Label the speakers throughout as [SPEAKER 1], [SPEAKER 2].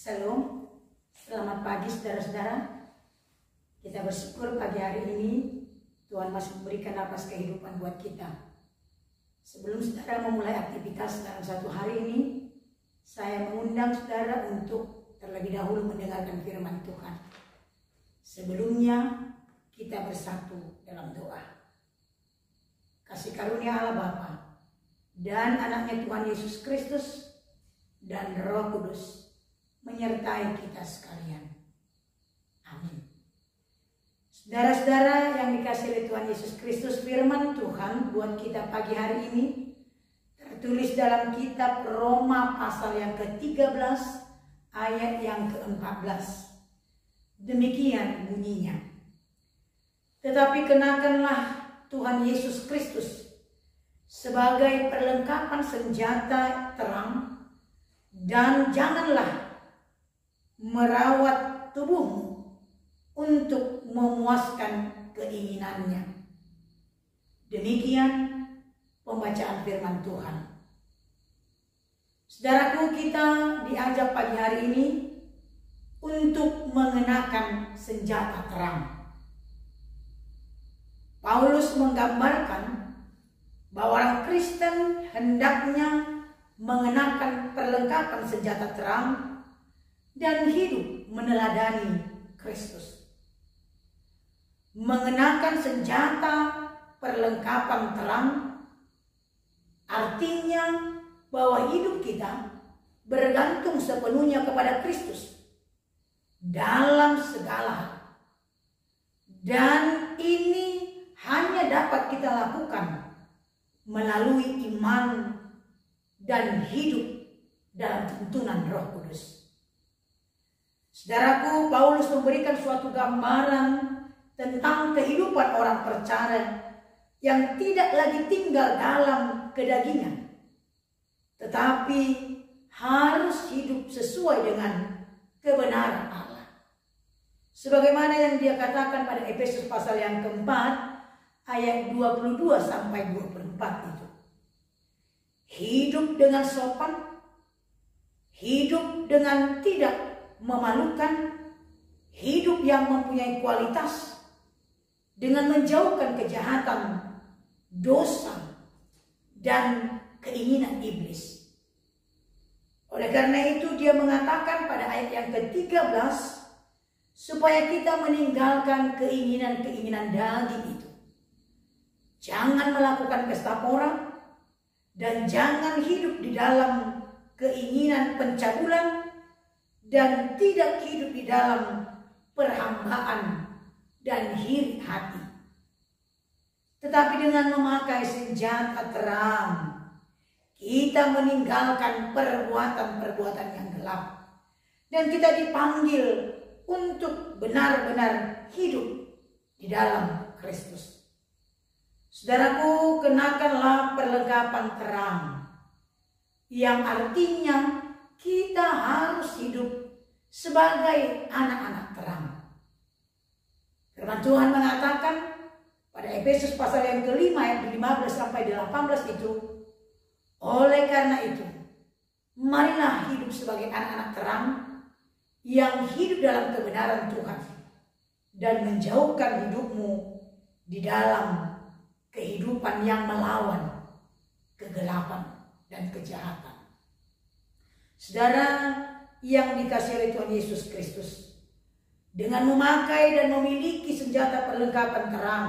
[SPEAKER 1] Shalom, selamat pagi saudara-saudara. Kita bersyukur pagi hari ini Tuhan masih memberikan napas kehidupan buat kita. Sebelum saudara memulai aktivitas dalam satu hari ini, saya mengundang saudara untuk terlebih dahulu mendengarkan firman Tuhan. Sebelumnya kita bersatu dalam doa. Kasih karunia Allah Bapa dan anaknya Tuhan Yesus Kristus dan Roh Kudus menyertai kita sekalian. Amin. Saudara-saudara yang dikasihi oleh Tuhan Yesus Kristus, firman Tuhan buat kita pagi hari ini tertulis dalam kitab Roma pasal yang ke-13 ayat yang ke-14. Demikian bunyinya. Tetapi kenakanlah Tuhan Yesus Kristus sebagai perlengkapan senjata terang, dan janganlah merawat tubuhmu untuk memuaskan keinginannya. Demikian pembacaan firman Tuhan. Saudaraku, kita diajak pagi hari ini untuk mengenakan senjata terang. Paulus menggambarkan bahwa orang Kristen hendaknya mengenakan perlengkapan senjata terang dan hidup meneladani Kristus. Mengenakan senjata perlengkapan terang artinya bahwa hidup kita bergantung sepenuhnya kepada Kristus dalam segala hal. Dan ini hanya dapat kita lakukan melalui iman dan hidup dalam tuntunan Roh Kudus. Saudaraku, Paulus memberikan suatu gambaran tentang kehidupan orang percaya yang tidak lagi tinggal dalam kedagingan, tetapi harus hidup sesuai dengan kebenaran Allah. Sebagaimana yang dia katakan pada Efesus pasal yang keempat ayat 22 sampai 24 itu. Hidup dengan sopan, hidup dengan tidak memalukan, hidup yang mempunyai kualitas dengan menjauhkan kejahatan, dosa, dan keinginan iblis. Oleh karena itu dia mengatakan pada ayat yang ke-13 supaya kita meninggalkan keinginan-keinginan daging itu. Jangan melakukan pesta pora dan jangan hidup di dalam keinginan pencabulan dan tidak hidup di dalam perhambaan dan iri hati. Tetapi dengan memakai senjata terang, kita meninggalkan perbuatan-perbuatan yang gelap. Dan kita dipanggil untuk benar-benar hidup di dalam Kristus. Saudaraku, kenakanlah perlengkapan terang, yang artinya kita harus hidup sebagai anak-anak terang. Firman Tuhan mengatakan pada Efesus pasal yang ke-5 ayat 15 sampai 18 itu, oleh karena itu, marilah hidup sebagai anak-anak terang yang hidup dalam kebenaran Tuhan dan menjauhkan hidupmu di dalam kehidupan yang melawan kegelapan dan kejahatan. Saudara yang dikasihi oleh Tuhan Yesus Kristus, dengan memakai dan memiliki senjata perlengkapan terang,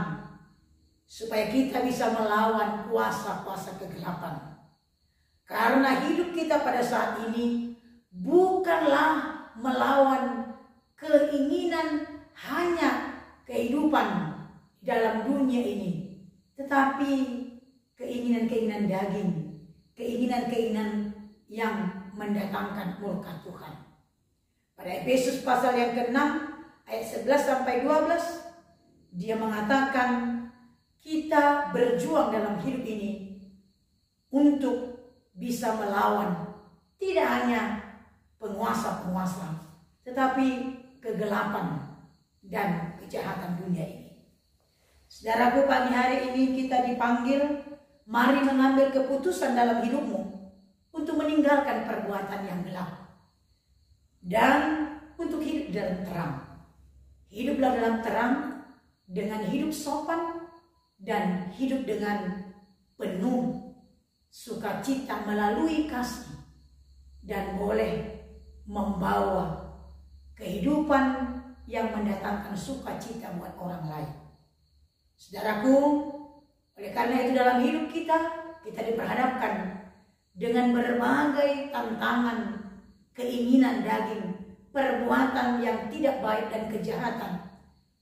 [SPEAKER 1] supaya kita bisa melawan kuasa-kuasa kegelapan. Karena hidup kita pada saat ini bukanlah melawan keinginan hanya kehidupan dalam dunia ini, tetapi keinginan-keinginan daging, keinginan-keinginan yang mendatangkan murka Tuhan. Pada Efesus pasal yang ke-6 ayat 11 sampai 12 dia mengatakan kita berjuang dalam hidup ini untuk bisa melawan tidak hanya penguasa-penguasa, tetapi kegelapan dan kejahatan dunia ini. Saudaraku, pagi hari ini kita dipanggil, mari mengambil keputusan dalam hidupmu untuk meninggalkan perbuatan yang gelap. dan untuk hidup dalam terang. Hiduplah dalam terang dengan hidup sopan dan hidup dengan penuh sukacita melalui kasih, dan boleh membawa kehidupan yang mendatangkan sukacita buat orang lain. Saudaraku, oleh karena itu dalam hidup kita diperhadapkan dengan berbagai tantangan, keinginan daging, perbuatan yang tidak baik dan kejahatan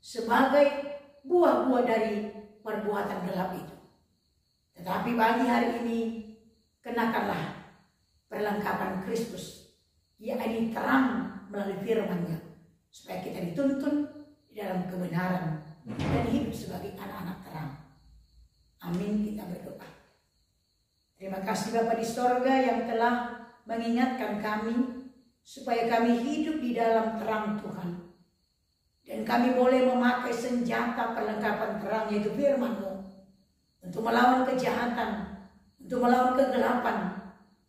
[SPEAKER 1] sebagai buah-buah dari perbuatan gelap itu. Tetapi pagi hari ini kenakanlah perlengkapan Kristus, yakni terang melalui firman-Nya, supaya kita dituntun di dalam kebenaran dan hidup sebagai anak-anak terang. Amin, kita berdoa. Terima kasih Bapa di sorga yang telah mengingatkan kami supaya kami hidup di dalam terang Tuhan. Dan kami boleh memakai senjata perlengkapan terang, yaitu firman-Mu, untuk melawan kejahatan, untuk melawan kegelapan.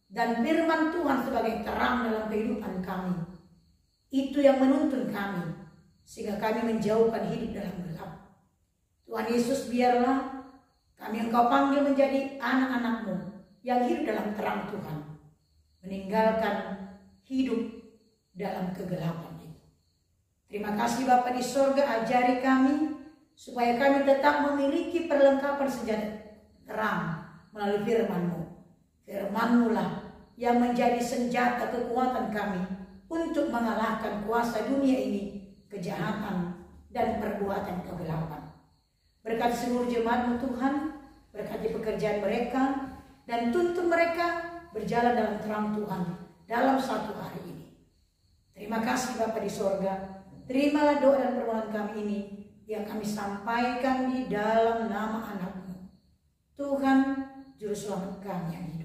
[SPEAKER 1] Dan firman Tuhan sebagai terang dalam kehidupan kami, itu yang menuntun kami, sehingga kami menjauhkan hidup dalam gelap. Tuhan Yesus, biarlah kami Engkau panggil menjadi anak-anak-Mu yang hidup dalam terang Tuhan, meninggalkan hidup dalam kegelapan itu. Terima kasih Bapa di sorga, ajari kami supaya kami tetap memiliki perlengkapan senjata terang melalui firman-Mu. Firman-Mu lah yang menjadi senjata kekuatan kami untuk mengalahkan kuasa dunia ini, kejahatan dan perbuatan kegelapan. Berkati seluruh jemaat-Mu Tuhan, berkati pekerjaan mereka, dan tuntun mereka berjalan dalam terang Tuhan dalam satu hari ini. Terima kasih Bapa di sorga. Terimalah doa dan permohonan kami ini yang kami sampaikan di dalam nama anak-Mu, Tuhan Juru Selamat kami yang hidup.